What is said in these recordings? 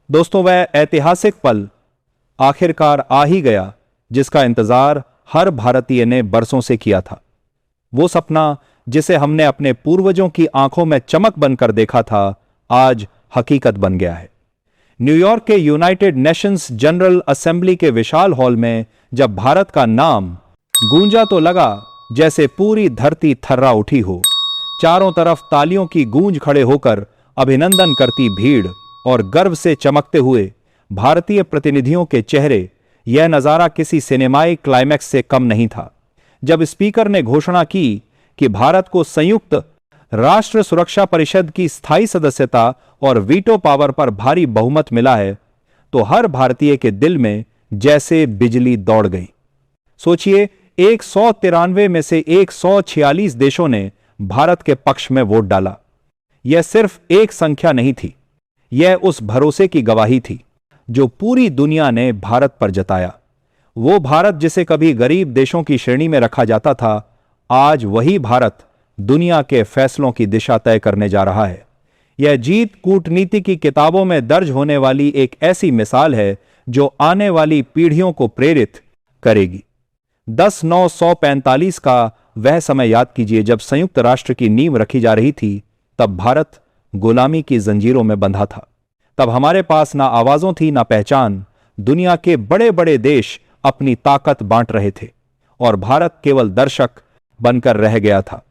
दोस्तों, वह ऐतिहासिक पल आखिरकार आ ही गया जिसका इंतजार हर भारतीय ने बरसों से किया था। वो सपना जिसे हमने अपने पूर्वजों की आंखों में चमक बनकर देखा था, आज हकीकत बन गया है। न्यूयॉर्क के यूनाइटेड नेशंस जनरल असेंबली के विशाल हॉल में जब भारत का नाम गूंजा तो लगा जैसे पूरी धरती थर्रा उठी हो। चारों तरफ तालियों की गूंज खड़े होकर अभिनंदन करती भीड़ और गर्व से चमकते हुए भारतीय प्रतिनिधियों के चेहरे, यह नजारा किसी सिनेमाई क्लाइमैक्स से कम नहीं था। जब स्पीकर ने घोषणा की कि भारत को संयुक्त राष्ट्र सुरक्षा परिषद की स्थायी सदस्यता और वीटो पावर पर भारी बहुमत मिला है, तो हर भारतीय के दिल में जैसे बिजली दौड़ गई। सोचिए, 193 में से 146 देशों ने भारत के पक्ष में वोट डाला। यह सिर्फ एक संख्या नहीं थी, यह उस भरोसे की गवाही थी जो पूरी दुनिया ने भारत पर जताया। वो भारत जिसे कभी गरीब देशों की श्रेणी में रखा जाता था, आज वही भारत दुनिया के फैसलों की दिशा तय करने जा रहा है। यह जीत कूटनीति की किताबों में दर्ज होने वाली एक ऐसी मिसाल है जो आने वाली पीढ़ियों को प्रेरित करेगी। 10/9/45 का वह समय याद कीजिए जब संयुक्त राष्ट्र की नींव रखी जा रही थी। तब भारत गुलामी की जंजीरों में बंधा था। तब हमारे पास ना आवाजों थी ना पहचान। दुनिया के बड़े बड़े देश अपनी ताकत बांट रहे थे और भारत केवल दर्शक बनकर रह गया था।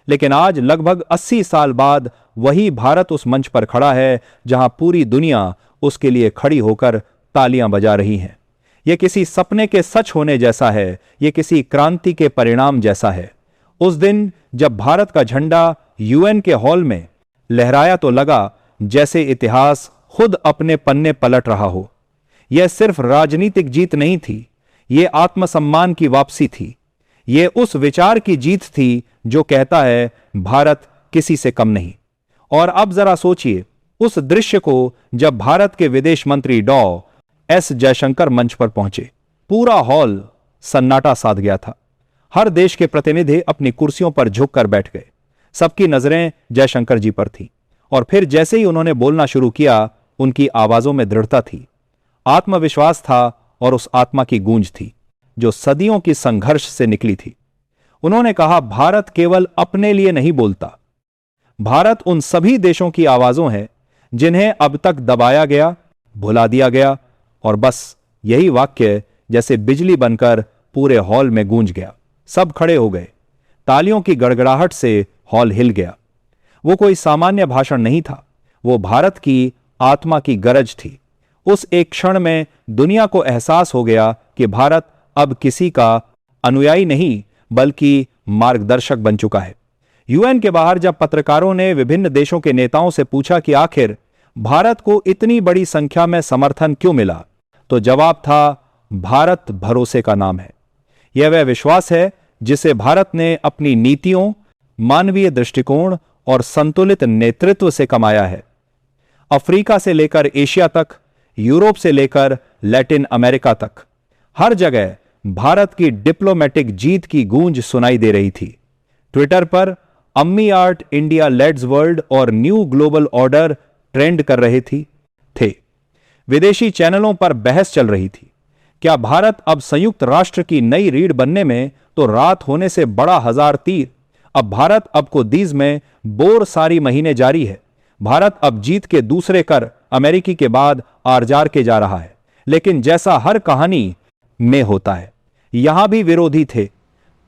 लेकिन आज लगभग 80 साल बाद वही भारत उस मंच पर खड़ा है जहां पूरी दुनिया उसके लिए खड़ी होकर तालियां बजा रही है। यह किसी सपने के सच होने जैसा है, यह किसी क्रांति के परिणाम जैसा है। उस दिन जब भारत का झंडा यूएन के हॉल में लहराया तो लगा जैसे इतिहास खुद अपने पन्ने पलट रहा हो। यह सिर्फ राजनीतिक जीत नहीं थी, यह आत्मसम्मान की वापसी थी। यह उस विचार की जीत थी जो कहता है भारत किसी से कम नहीं। और अब जरा सोचिए उस दृश्य को जब भारत के विदेश मंत्री डॉ.एस. जयशंकर मंच पर पहुंचे। पूरा हॉल सन्नाटा साध गया था। हर देश के प्रतिनिधि अपनी कुर्सियों पर झुककर बैठ गए। सबकी नजरें जयशंकर जी पर थी और फिर जैसे ही उन्होंने बोलना शुरू किया, उनकी आवाजों में दृढ़ता थी, आत्मविश्वास था और उस आत्मा की गूंज थी जो सदियों की संघर्ष से निकली थी। उन्होंने कहा, भारत केवल अपने लिए नहीं बोलता, भारत उन सभी देशों की आवाजों है जिन्हें अब तक दबाया गया, भुला दिया गया। और बस यही वाक्य जैसे बिजली बनकर पूरे हॉल में गूंज गया। सब खड़े हो गए। तालियों की गड़गड़ाहट से हॉल हिल गया। वो कोई सामान्य भाषण नहीं था, वो भारत की आत्मा की गरज थी। उस एक क्षण में दुनिया को एहसास हो गया कि भारत अब किसी का अनुयायी नहीं बल्कि मार्गदर्शक बन चुका है। यूएन के बाहर जब पत्रकारों ने विभिन्न देशों के नेताओं से पूछा कि आखिर भारत को इतनी बड़ी संख्या में समर्थन क्यों मिला, तो जवाब था, भारत भरोसे का नाम है। यह वह विश्वास है जिसे भारत ने अपनी नीतियों, मानवीय दृष्टिकोण और संतुलित नेतृत्व से कमाया है। अफ्रीका से लेकर एशिया तक, यूरोप से लेकर लैटिन अमेरिका तक, हर जगह भारत की डिप्लोमेटिक जीत की गूंज सुनाई दे रही थी। ट्विटर पर अम्मी आर्ट इंडिया लेड्स वर्ल्ड और न्यू ग्लोबल ऑर्डर ट्रेंड कर रहे थे। विदेशी चैनलों पर बहस चल रही थी, क्या भारत अब संयुक्त राष्ट्र की नई रीढ़ बनने में तो रात होने से बड़ा हजार तीर। अब भारत अब को दीज में बोर सारी महीने जारी है। भारत अब जीत के दूसरे कर अमेरिकी के बाद आरजार के जा रहा है। लेकिन जैसा हर कहानी में होता है, यहां भी विरोधी थे।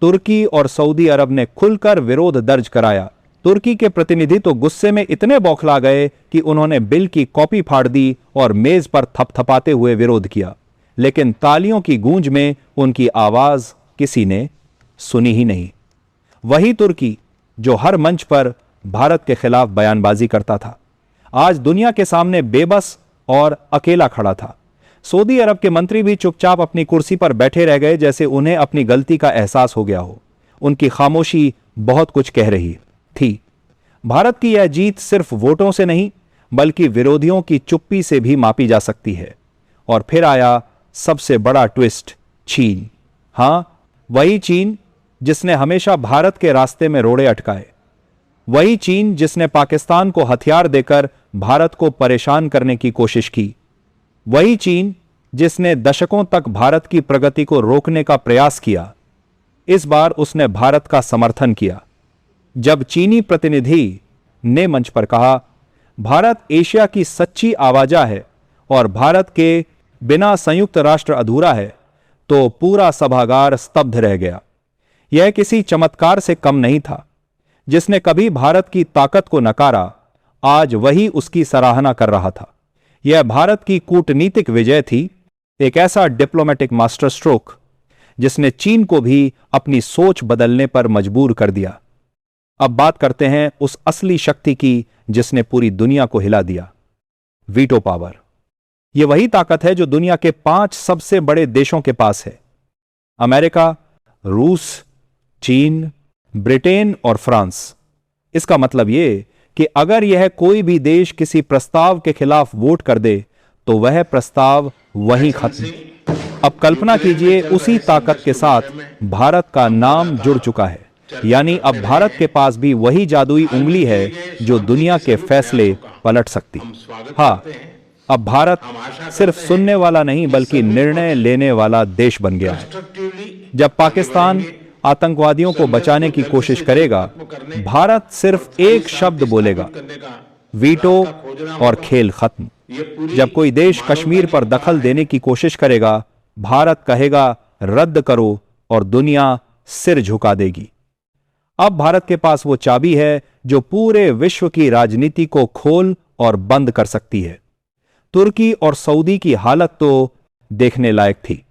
तुर्की और सऊदी अरब ने खुलकर विरोध दर्ज कराया। तुर्की के प्रतिनिधि तो गुस्से में इतने बौखला गए कि उन्होंने बिल की कॉपी फाड़ दी और मेज पर थपथपाते हुए विरोध किया। लेकिन तालियों की गूंज में उनकी आवाज किसी ने सुनी ही नहीं। वही तुर्की जो हर मंच पर भारत के खिलाफ बयानबाजी करता था, आज दुनिया के सामने बेबस और अकेला खड़ा था। सऊदी अरब के मंत्री भी चुपचाप अपनी कुर्सी पर बैठे रह गए, जैसे उन्हें अपनी गलती का एहसास हो गया हो। उनकी खामोशी बहुत कुछ कह रही थी। भारत की यह जीत सिर्फ वोटों से नहीं बल्कि विरोधियों की चुप्पी से भी मापी जा सकती है। और फिर आया सबसे बड़ा ट्विस्ट, चीन। हां, वही चीन जिसने हमेशा भारत के रास्ते में रोड़े अटकाए, वही चीन जिसने पाकिस्तान को हथियार देकर भारत को परेशान करने की कोशिश की, वही चीन जिसने दशकों तक भारत की प्रगति को रोकने का प्रयास किया, इस बार उसने भारत का समर्थन किया। जब चीनी प्रतिनिधि ने मंच पर कहा, भारत एशिया की सच्ची आवाजा है और भारत के बिना संयुक्त राष्ट्र अधूरा है, तो पूरा सभागार स्तब्ध रह गया। यह किसी चमत्कार से कम नहीं था। जिसने कभी भारत की ताकत को नकारा, आज वही उसकी सराहना कर रहा था। यह भारत की कूटनीतिक विजय थी, एक ऐसा डिप्लोमेटिक मास्टर स्ट्रोक जिसने चीन को भी अपनी सोच बदलने पर मजबूर कर दिया। अब बात करते हैं उस असली शक्ति की जिसने पूरी दुनिया को हिला दिया, वीटो पावर। यह वही ताकत है जो दुनिया के 5 सबसे बड़े देशों के पास है, अमेरिका, रूस, चीन, ब्रिटेन और फ्रांस। इसका मतलब यह कि अगर यह कोई भी देश किसी प्रस्ताव के खिलाफ वोट कर दे तो वह प्रस्ताव वहीं खत्म। अब कल्पना कीजिए, उसी ताकत के साथ भारत का नाम जुड़ चुका है, यानी अब भारत के पास भी वही जादुई उंगली है जो दुनिया के फैसले पलट सकती। हाँ, अब भारत सिर्फ सुनने वाला नहीं बल्कि निर्णय लेने वाला देश बन गया है। जब पाकिस्तान आतंकवादियों को बचाने की कोशिश करेगा, भारत सिर्फ एक शब्द बोलेगा, वीटो, और खेल खत्म। जब कोई देश कश्मीर पर दखल देने की कोशिश करेगा, भारत कहेगा रद्द करो और दुनिया सिर झुका देगी। अब भारत के पास वो चाबी है जो पूरे विश्व की राजनीति को खोल और बंद कर सकती है। तुर्की और सऊदी की हालत तो देखने लायक थी।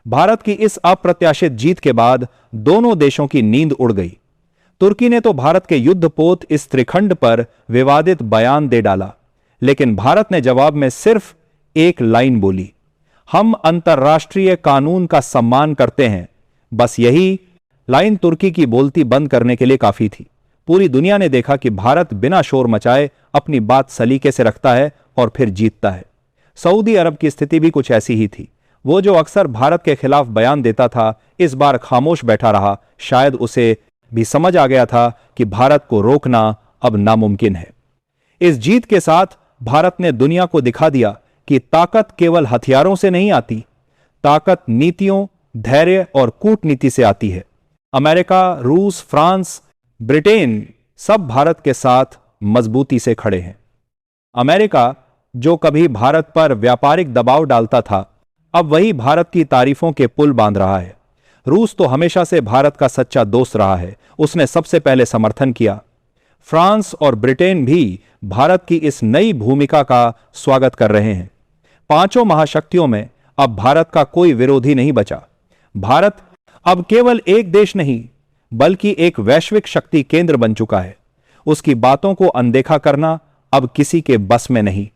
भारत की इस अप्रत्याशित जीत के बाद दोनों देशों की नींद उड़ गई। तुर्की ने तो भारत के युद्धपोत इस त्रिखंड पर विवादित बयान दे डाला, लेकिन भारत ने जवाब में सिर्फ एक लाइन बोली, हम अंतर्राष्ट्रीय कानून का सम्मान करते हैं। बस यही लाइन तुर्की की बोलती बंद करने के लिए काफी थी। पूरी दुनिया ने देखा कि भारत बिना शोर मचाए अपनी बात सलीके से रखता है और फिर जीतता है। सऊदी अरब की स्थिति भी कुछ ऐसी ही थी। वो जो अक्सर भारत के खिलाफ बयान देता था, इस बार खामोश बैठा रहा। शायद उसे भी समझ आ गया था कि भारत को रोकना अब नामुमकिन है। इस जीत के साथ भारत ने दुनिया को दिखा दिया कि ताकत केवल हथियारों से नहीं आती, ताकत नीतियों, धैर्य और कूटनीति से आती है। अमेरिका, रूस, फ्रांस, ब्रिटेन सब भारत के साथ मजबूती से खड़े हैं। अमेरिका, जो कभी भारत पर व्यापारिक दबाव डालता था, अब वही भारत की तारीफों के पुल बांध रहा है। रूस तो हमेशा से भारत का सच्चा दोस्त रहा है, उसने सबसे पहले समर्थन किया। फ्रांस और ब्रिटेन भी भारत की इस नई भूमिका का स्वागत कर रहे हैं। पांचों महाशक्तियों में अब भारत का कोई विरोधी नहीं बचा। भारत अब केवल एक देश नहीं बल्कि एक वैश्विक शक्ति केंद्र बन चुका है। उसकी बातों को अनदेखा करना अब किसी के बस में नहीं।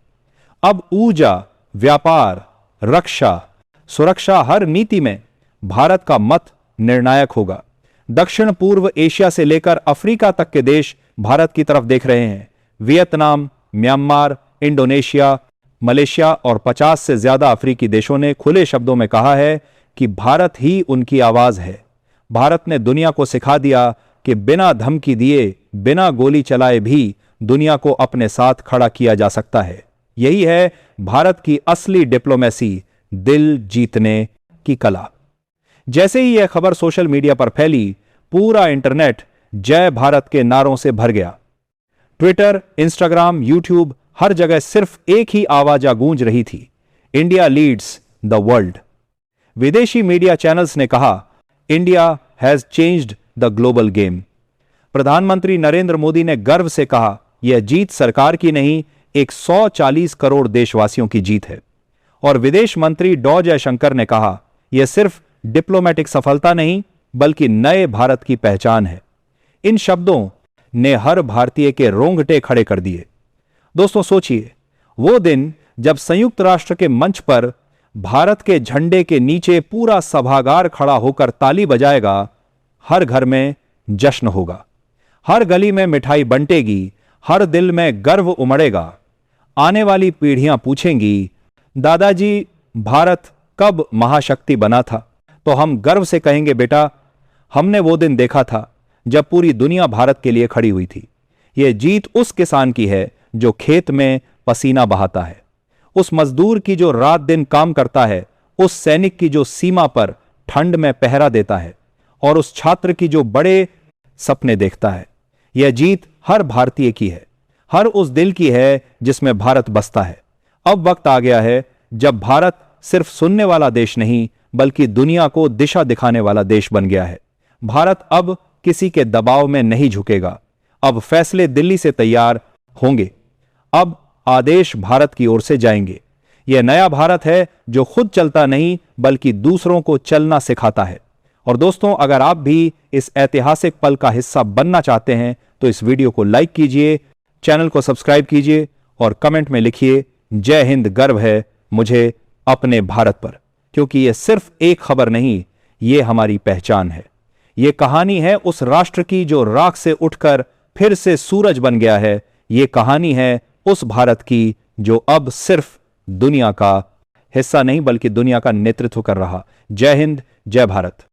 अब ऊर्जा, व्यापार, रक्षा, सुरक्षा, हर नीति में भारत का मत निर्णायक होगा। दक्षिण पूर्व एशिया से लेकर अफ्रीका तक के देश भारत की तरफ देख रहे हैं। वियतनाम, म्यांमार, इंडोनेशिया, मलेशिया और 50 से ज्यादा अफ्रीकी देशों ने खुले शब्दों में कहा है कि भारत ही उनकी आवाज है। भारत ने दुनिया को सिखा दिया कि बिना धमकी दिए, बिना गोली चलाए भी दुनिया को अपने साथ खड़ा किया जा सकता है। यही है भारत की असली डिप्लोमेसी, दिल जीतने की कला। जैसे ही यह खबर सोशल मीडिया पर फैली, पूरा इंटरनेट जय भारत के नारों से भर गया। ट्विटर, इंस्टाग्राम, यूट्यूब, हर जगह सिर्फ एक ही आवाज गूंज रही थी, इंडिया लीड्स द वर्ल्ड। विदेशी मीडिया चैनल्स ने कहा, India has changed the global game. प्रधानमंत्री नरेंद्र मोदी ने गर्व से कहा, यह जीत सरकार की नहीं, 140 करोड़ देशवासियों की जीत है। और विदेश मंत्री डॉ जयशंकर ने कहा, यह सिर्फ डिप्लोमेटिक सफलता नहीं बल्कि नए भारत की पहचान है। इन शब्दों ने हर भारतीय के रोंगटे खड़े कर दिए। दोस्तों सोचिए, वो दिन जब संयुक्त राष्ट्र के मंच पर भारत के झंडे के नीचे पूरा सभागार खड़ा होकर ताली बजाएगा, हर घर में जश्न होगा, हर गली में मिठाई बंटेगी, हर दिल में गर्व उमड़ेगा। आने वाली पीढ़ियां पूछेंगी, दादाजी भारत कब महाशक्ति बना था? तो हम गर्व से कहेंगे, बेटा हमने वो दिन देखा था जब पूरी दुनिया भारत के लिए खड़ी हुई थी। यह जीत उस किसान की है जो खेत में पसीना बहाता है, उस मजदूर की जो रात दिन काम करता है, उस सैनिक की जो सीमा पर ठंड में पहरा देता है, और उस छात्र की जो बड़े सपने देखता है। यह जीत हर भारतीय की है, हर उस दिल की है जिसमें भारत बसता है। अब वक्त आ गया है जब भारत सिर्फ सुनने वाला देश नहीं, बल्कि दुनिया को दिशा दिखाने वाला देश बन गया है। भारत अब किसी के दबाव में नहीं झुकेगा। अब फैसले दिल्ली से तैयार होंगे। अब आदेश भारत की ओर से जाएंगे। यह नया भारत है जो खुद चलता नहीं, बल्कि दूसरों को चलना सिखाता है। और दोस्तों, अगर आप भी इस ऐतिहासिक पल का हिस्सा बनना चाहते हैं तो इस वीडियो को लाइक कीजिए, चैनल को सब्सक्राइब कीजिए और कमेंट में लिखिए, जय हिंद, गर्व है मुझे अपने भारत पर। क्योंकि यह सिर्फ एक खबर नहीं, यह हमारी पहचान है। यह कहानी है उस राष्ट्र की जो राख से उठकर फिर से सूरज बन गया है। यह कहानी है उस भारत की जो अब सिर्फ दुनिया का हिस्सा नहीं, बल्कि दुनिया का नेतृत्व कर रहा। जय हिंद, जय भारत।